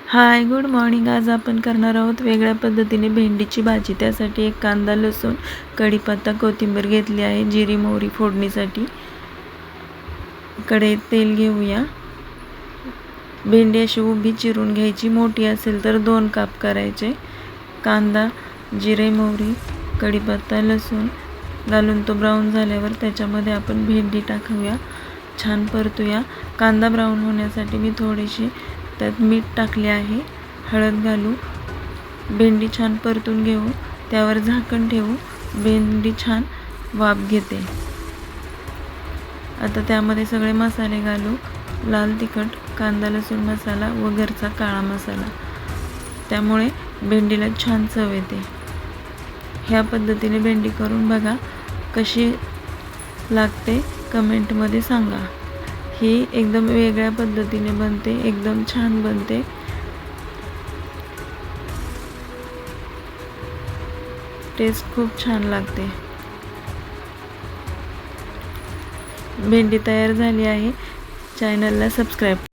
हाय, good morning. आज आपण करणार आहोत वेगळ्या पद्धतीने भेंडीची भाजी. त्यासाठी एक कांदा, लसूण, कढीपत्ता, कोथिंबीर घेतली आहे. जिरी मोहरी फोडणीसाठी. कढईत तेल घेऊया. भेंडी अशी उभी चिरून घ्यायची. मोठी असेल तर 2 काप करायचे. कांदा, जिरे मोहरी, कढीपत्ता, लसूण घालून तो ब्राऊन झाल्यावर त्याच्यामध्ये आपण भेंडी टाकूया. छान परतूया. कांदा ब्राऊन होण्यासाठी मी थोडीशी त्यात मीठ टाकले आहे. हळद घालू. भेंडी छान परतून घेऊ. त्यावर झाकण ठेवू. भेंडी छान वाफ घेते. आता त्यामध्ये सगळे मसाले घालू. लाल तिखट, कांदा लसूण मसाला व घरचा काळा मसाला. त्यामुळे भेंडीला छान चव येते. ह्या पद्धतीने भेंडी करून बघा. कशी लागते कमेंटमध्ये सांगा. ही एकदम वेगळ्या पद्धतीने बनते. एकदम छान बनते. टेस्ट खूप छान लागते. भेंडी तयार झाली आहे. चॅनलला सबस्क्राईब